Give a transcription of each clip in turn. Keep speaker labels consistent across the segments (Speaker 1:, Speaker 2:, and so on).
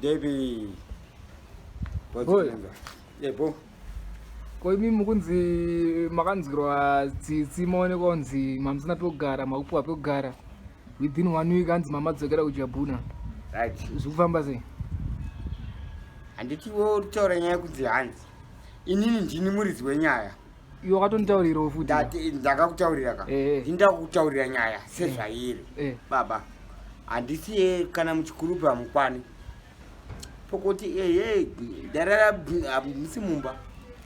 Speaker 1: Devi. Yebo.
Speaker 2: Koimi mukunzi makanzirwa tsitsi maone konzi mamsina pekugara makupuwa pekugara within 1 week anzi mamadzokera kuJabhuna.
Speaker 1: Right.
Speaker 2: Zvekufamba sei?
Speaker 1: Handitiwo taura nyaya kunzi Hanzi. Inini ndini muridzi wenyaya.
Speaker 2: Iwe wakatonditaurirawo futi.
Speaker 1: Ndakakutaurira ka. Ndinda kutaurira nyaya sezvairi. Baba. Handisi kana muchikurupa mukwani. Pokuti darara musi mumba.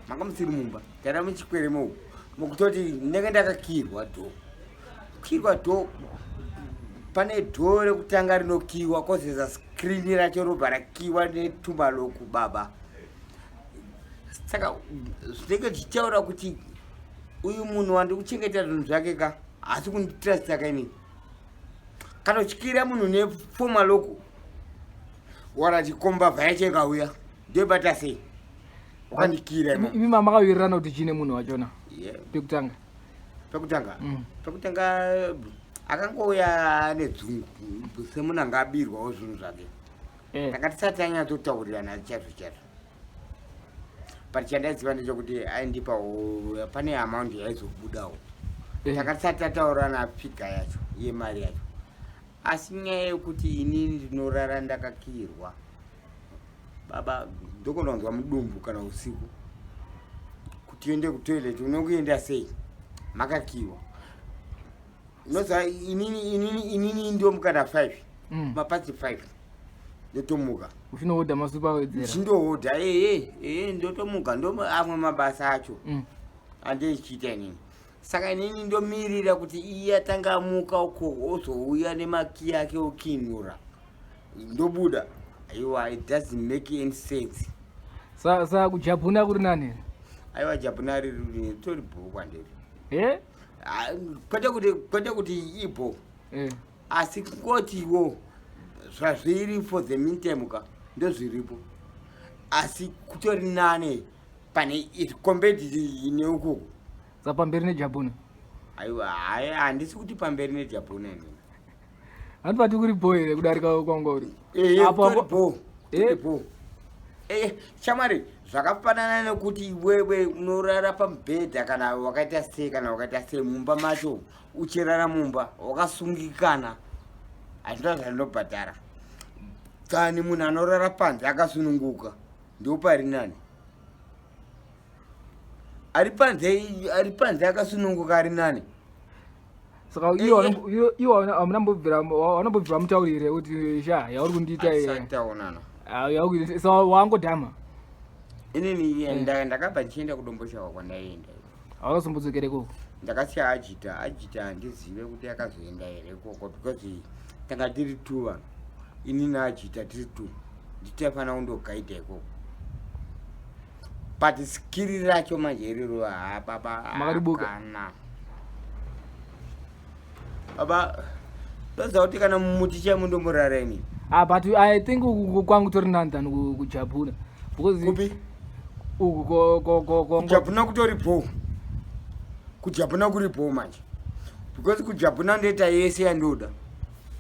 Speaker 1: Manga musiri mumba. Darara muchikwere mo. Mukutoti ndenge ndakakiirwa do. Kiirwa do. Pane dhoo rekutanga rinokiwa kozeza screen racho robva rakiwa netumba loku baba. Saka zvinenge zvichitaura kuti uyu munhu wandikuchengeta zvinhu zvake ka asi kunditrasta kaini. Kana uchikira munhu nepfuma loku warachikomba vhayacho ikauya ndebata sei wakandikira
Speaker 2: imi mamakawirirana kuti chine munhu wachona pekutanga
Speaker 1: akangouya nedzungu semunhu anga abirwawo zvinhu zvake tanga tisati anyatotaurirana chaizvo chaizvo but chandaziva ndechekuti aindipawo pane amaundi yaizobudawo tanga tisati tataurana figa yacho yemari yacho asi nyaya yekuti inini ndinorara ndakakiirwa baba ndokononzwa mudumbu kana usiku kuti ende kutoilet unokuenda sei makakiwa noza inini ndio mukana 5 mapasi 5 ndotomuka
Speaker 2: uchinohodha masupa Wedzera
Speaker 1: chindohodha ndotomuka ndo amwe mabasa acho andeichiita nini saka inini ndomirira kuti iye atanga amuka uko ozouya nemaki yake okinura ndobuda aiwa it doesn't make any sense
Speaker 2: sa kuJabhuna Kurinani
Speaker 1: aiwa Jabhuna riri tori bhuku kwandiri kwete kuti ipo asi ngotiwo zvazviri for the meantime ka ndozviripo asi kutori nane pane it compared neukuku
Speaker 2: sapamberi neJabhuna
Speaker 1: aiwa handisi kuti pamberi neJabhuna nini
Speaker 2: handipati kuri boy kudarika kwanga uri
Speaker 1: apo shamwari zvakafanana nekuti wewe unorara pamubhedha kana wakaita sei kana wakaita sei mumba macho uchirara mumba wakasungikana hazvina zvanobhadhara kani munhu anorara panze akasununguka ndopari nani ari panze akasununguka ari nani
Speaker 2: saka iwo wanambobvira mutaurire kuti sha yauri kundiita
Speaker 1: taonana
Speaker 2: so wangodhama
Speaker 1: inini ndakabva ndichienda kudomboshawa kwandaienda
Speaker 2: awakazombodzokere koko
Speaker 1: ndakasiya ajita handizive kuti akazoenda here koko because tanga tiri 2 vanhu ini naajita tiri 2 nditaifanira kundogaidha ikoko but skiri racho manje iriro
Speaker 2: makaribuka
Speaker 1: baba toziva kuti kana mumuti chamundomurara inini
Speaker 2: but I think kwangu tori nani than kuJabhuna because
Speaker 1: kupi kuJabhuna kuJabhuna kuripo manje because kuJabhuna ndoita yese yandoda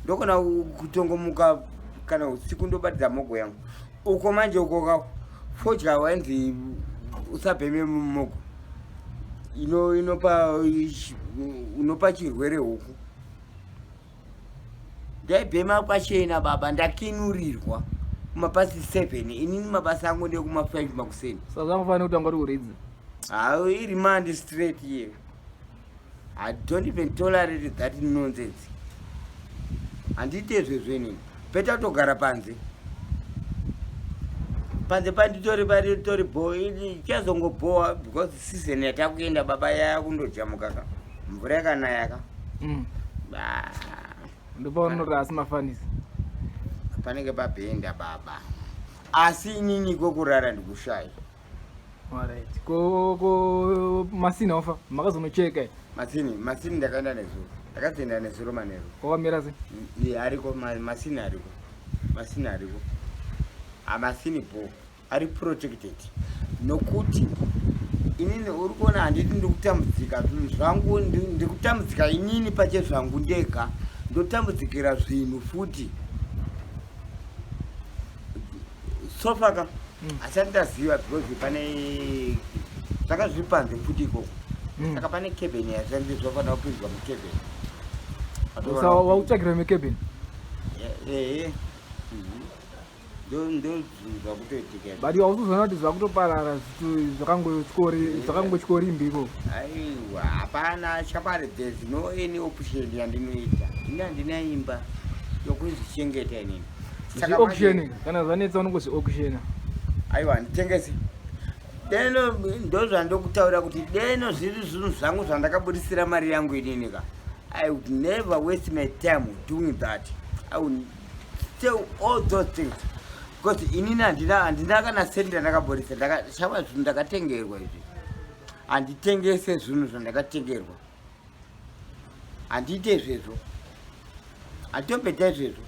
Speaker 1: ndokona kutongomuka kana usiku ndobatidza mogo yangu uko manje uko fodya wanzi usabheme mumogo inopa chirwere huku ndaibhema kwachena baba ndakinurirwa kumapasi 7 inini mabasa angu ndekuma 5 makuseni
Speaker 2: saka zvamufanira kuti anga uri
Speaker 1: iri mandi straight here. I don't even tolerate that nonsense. Handite zvezvenini peta togara panze panditori boy chazongoboa because season yatakuenda baba yaya kundojamuka ka mvura yakanaya ka
Speaker 2: ndopaunoti asi mafanisi
Speaker 1: panenge pabhenda baba asi inini kokurara ndikushaya.
Speaker 2: Alright. Ko masina ofa makazonocheka
Speaker 1: masini ndakaenda nezuro ndakazoenda nezuro manero
Speaker 2: kwakamira se
Speaker 1: ariko masini ariko amasini po ari protected nokuti inini uri kuona handiti ndikutambudzika zvinhu zvangu ndikutambudzika inini pache zvangu ndega ndotambudzikira zvinhu futi sofaka asandaziva because pane takazvipanze futi ikoko saka pane cabin yasandizofanira kupinzwa mucabin
Speaker 2: wautsvagirwa mecabin
Speaker 1: ndozvinzwa kutoitika
Speaker 2: but hausuzona kuti zvakutoparara zvakangotyori imbiko
Speaker 1: aiwa hapana shamari there's no any option yandinoita ndina imba yokuzvichengeta inini
Speaker 2: auction kana zvanetsa unongozvi auctiona
Speaker 1: aiwa nditengese deno ndozvandokutaura kuti deno zviri zvinhu zvangu zvandakabudisira mari yangu ininika I would never waste my time doing that. I would tell all those things because inini handina kana sendi ndakabudisa shama zvinhu ndakatengerwa izvi handitengese zvinhu zvandakatengerwa handiite izvezvo handitombeta izvezvo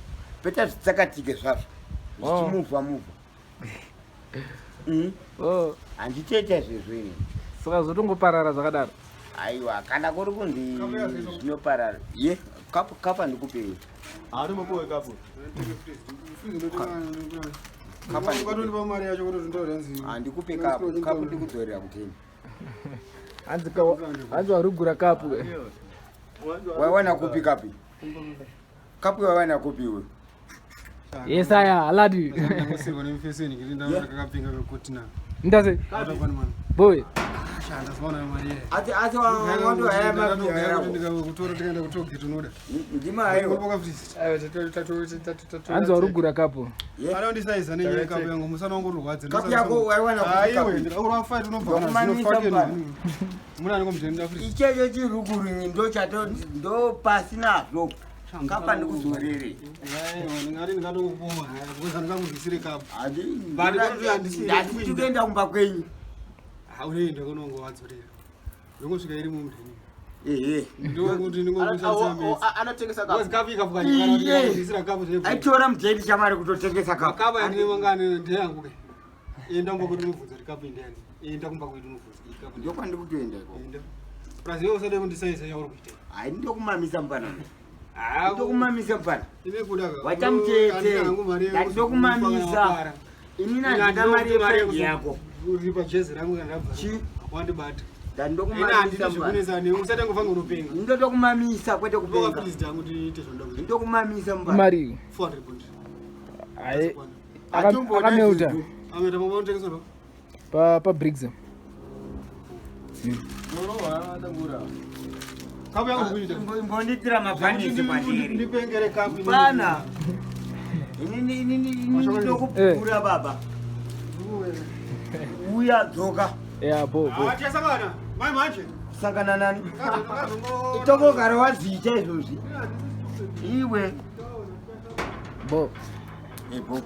Speaker 1: peta zvitsakatike zvazvo zvichimuvha handitoita izvezvo inini
Speaker 2: saka zotongoparara zvakadaro
Speaker 1: aiwa kana kuri kunzi zvinoparara ye kapa ndikupewe handikupe kapu ndikudzorera kuteni
Speaker 2: hanzi warugura kapu
Speaker 1: waiwana kupi kapu waiwana kupi we
Speaker 2: yes aya aladi ndase boy
Speaker 1: ati wangondo haya ndima hayo
Speaker 2: hanzi warugura kapu
Speaker 1: kapu yako waiwana ichecho chiruguru ndo pasi nazvo kapa ndikudzorere handiti kuenda kumba kwenyu
Speaker 3: unoenda kunongo wadzorera ndongosvika iri mumudheni
Speaker 1: aitora mudheni chamari kutotengesa
Speaker 3: kapukapuyandinemanganeyangu enda kumba kuti unobvunza kuti kapu indiani enda kumba kuti unobvunza
Speaker 1: ndokwandikutoenda
Speaker 3: prazive usade kundisaisa yauri kuita
Speaker 1: hai ndokumamisa mpana ndokumamisa mpana watamutete ndokumamisa inini handina mari yefendi yako
Speaker 3: uripa jezi rangu kandabva wandibata
Speaker 1: ndotokumamisa kwete kupengandokumamisa
Speaker 2: mari akameuta pabrigza
Speaker 1: mbonditira mabhanisi pana inini ndokupura baba uya dzoka sangana nani itokogara waziita izvozvi iwe
Speaker 2: bo
Speaker 1: ebo